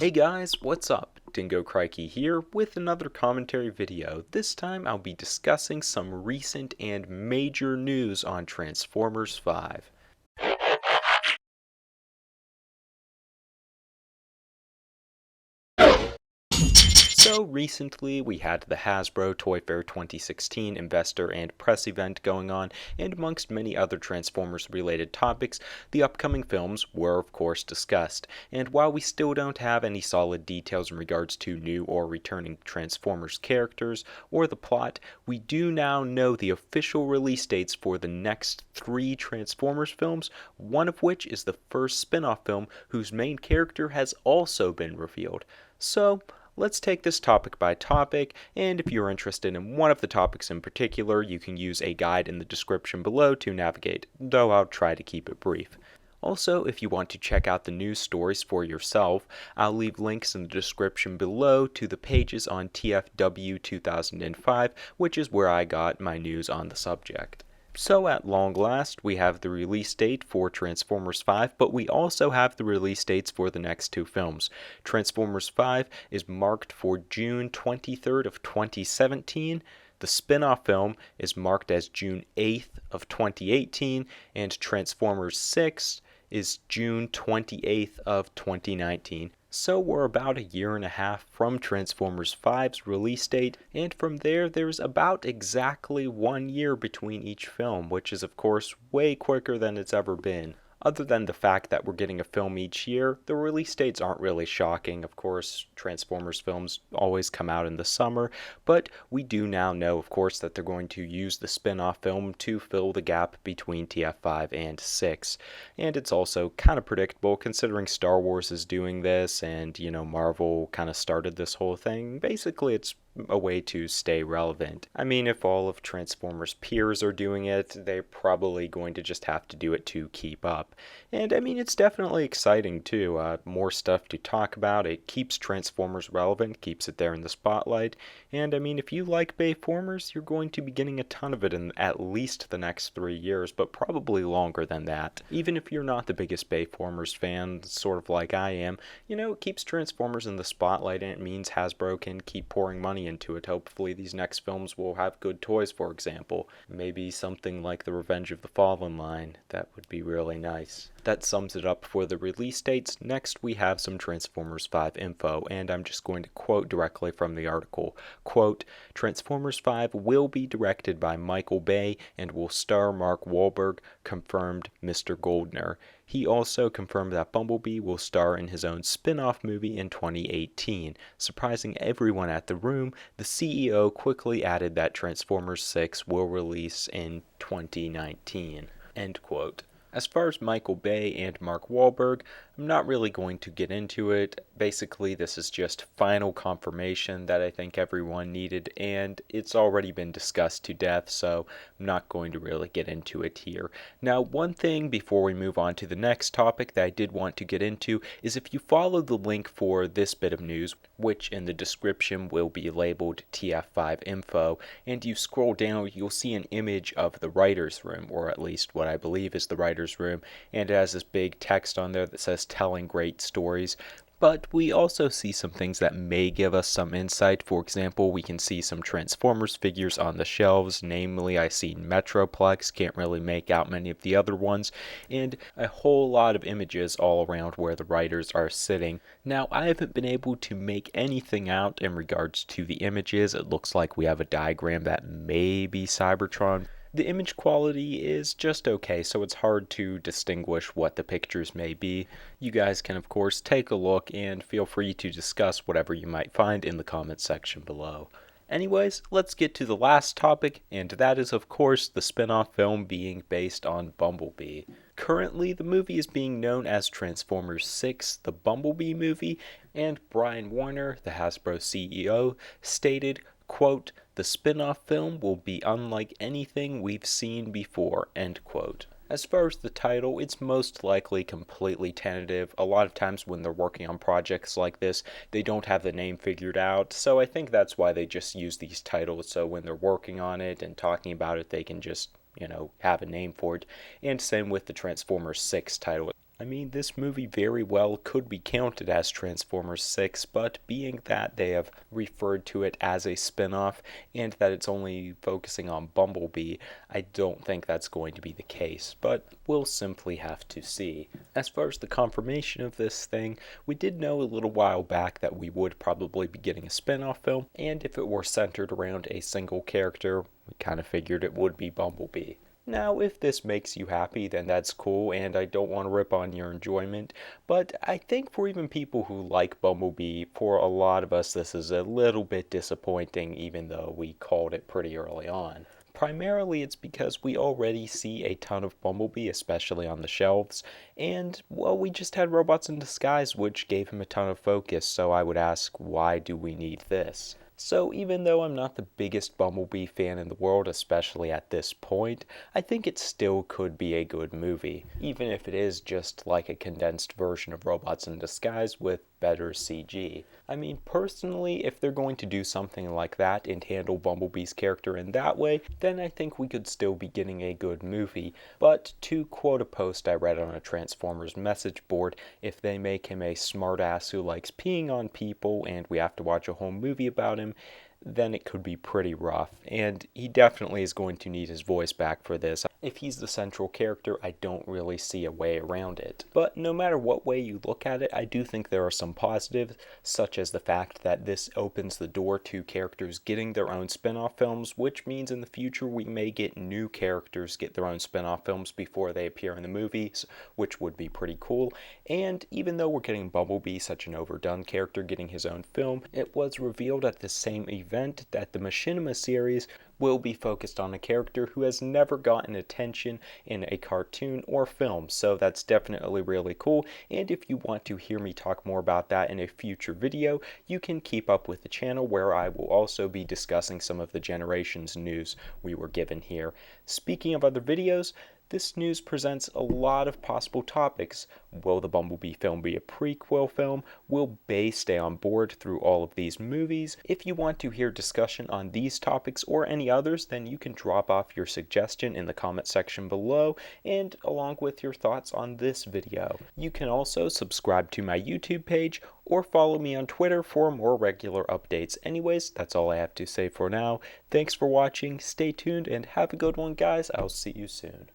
Hey guys, what's up? Dingocrikey here with another commentary video. This time I'll be discussing some recent and major news on Transformers 5. So recently we had the Hasbro Toy Fair 2016 investor and press event going on, and amongst many other Transformers related topics, the upcoming films were of course discussed. And while we still don't have any solid details in regards to new or returning Transformers characters or the plot, we do now know the official release dates for the next 3 Transformers films, one of which is the first spin-off film whose main character has also been revealed. So, let's take this topic by topic, and if you're interested in one of the topics in particular, you can use a guide in the description below to navigate, though I'll try to keep it brief. Also, if you want to check out the news stories for yourself, I'll leave links in the description below to the pages on TF5 2005, which is where I got my news on the subject. So at long last, we have the release date for Transformers 5, but we also have the release dates for the next 2 films. Transformers 5 is marked for June 23rd of 2017. The spin-off film is marked as June 8th of 2018, and Transformers 6 is June 28th of 2019. So we're about a year and a half from Transformers 5's release date, and from there's about exactly 1 year between each film, which is of course way quicker than it's ever been. Other than the fact that we're getting a film each year, the release dates aren't really shocking. Of course, Transformers films always come out in the summer, but we do now know, of course, that they're going to use the spin-off film to fill the gap between TF5 and 6. And it's also kind of predictable considering Star Wars is doing this and, Marvel kind of started this whole thing. Basically, it's a way to stay relevant. I mean, if all of Transformers' peers are doing it, they're probably going to just have to do it to keep up. And I mean, it's definitely exciting too. More stuff to talk about. It keeps Transformers relevant, keeps it there in the spotlight. And I mean, if you like Bayformers, you're going to be getting a ton of it in at least the next 3 years, but probably longer than that. Even if you're not the biggest Bayformers fan, sort of like I am, it keeps Transformers in the spotlight, and it means Hasbro can keep pouring money into it. Hopefully these next films will have good toys, for example. Maybe something like the Revenge of the Fallen line. That would be really nice. That sums it up for the release dates. Next we have some Transformers 5 info, and I'm just going to quote directly from the article. Quote, Transformers 5 will be directed by Michael Bay and will star Mark Wahlberg, confirmed Mr. Goldner. He also confirmed that Bumblebee will star in his own spin-off movie in 2018. Surprising everyone at the room, the CEO quickly added that Transformers 6 will release in 2019. End quote. As far as Michael Bay and Mark Wahlberg, I'm not really going to get into it. Basically, this is just final confirmation that I think everyone needed, and it's already been discussed to death, so I'm not going to really get into it here. Now, one thing before we move on to the next topic that I did want to get into is if you follow the link for this bit of news, which in the description will be labeled TF5 Info, and you scroll down, you'll see an image of the writer's room, or at least what I believe is the writer's room, and it has this big text on there that says telling great stories. But we also see some things that may give us some insight. For example, we can see some Transformers figures on the shelves, namely I see Metroplex, can't really make out many of the other ones, and a whole lot of images all around where the writers are sitting. Now, I haven't been able to make anything out in regards to the images. It looks like we have a diagram that may be Cybertron. The image quality is just okay, so it's hard to distinguish what the pictures may be. You guys can of course take a look and feel free to discuss whatever you might find in the comments section below. Anyways, let's get to the last topic, and that is of course the spin-off film being based on Bumblebee. Currently, the movie is being known as Transformers 6, the Bumblebee movie, and Brian Warner, the Hasbro CEO, stated, quote, the spin-off film will be unlike anything we've seen before, end quote. As far as the title, it's most likely completely tentative. A lot of times when they're working on projects like this, they don't have the name figured out, so I think that's why they just use these titles, so when they're working on it and talking about it, they can just have a name for it. And same with the Transformers 6 title. I mean, this movie very well could be counted as Transformers 6, but being that they have referred to it as a spin-off and that it's only focusing on Bumblebee, I don't think that's going to be the case, but we'll simply have to see. As far as the confirmation of this thing, we did know a little while back that we would probably be getting a spin-off film, and if it were centered around a single character, we kind of figured it would be Bumblebee. Now, if this makes you happy, then that's cool, and I don't want to rip on your enjoyment, but I think for even people who like Bumblebee, for a lot of us, this is a little bit disappointing, even though we called it pretty early on. Primarily, it's because we already see a ton of Bumblebee, especially on the shelves, and, well, we just had Robots in Disguise, which gave him a ton of focus, so I would ask, why do we need this? So even though I'm not the biggest Bumblebee fan in the world, especially at this point, I think it still could be a good movie, even if it is just like a condensed version of Robots in Disguise with better CG. I mean, personally, if they're going to do something like that and handle Bumblebee's character in that way, then I think we could still be getting a good movie. But to quote a post I read on a Transformers message board, if they make him a smartass who likes peeing on people and we have to watch a whole movie about him, then it could be pretty rough, and he definitely is going to need his voice back for this. If he's the central character, I don't really see a way around it. But no matter what way you look at it, I do think there are some positives, such as the fact that this opens the door to characters getting their own spin-off films, which means in the future we may get new characters get their own spin-off films before they appear in the movies, which would be pretty cool. And even though we're getting Bumblebee, such an overdone character, getting his own film, it was revealed at the same event that the Machinima series will be focused on a character who has never gotten attention in a cartoon or film, so that's definitely really cool. And if you want to hear me talk more about that in a future video, you can keep up with the channel, where I will also be discussing some of the Generations news we were given here. Speaking of other videos, this news presents a lot of possible topics. Will the Bumblebee film be a prequel film? Will Bay stay on board through all of these movies? If you want to hear discussion on these topics or any others, then you can drop off your suggestion in the comment section below, and along with your thoughts on this video. You can also subscribe to my YouTube page or follow me on Twitter for more regular updates. Anyways, that's all I have to say for now. Thanks for watching, stay tuned, and have a good one, guys. I'll see you soon.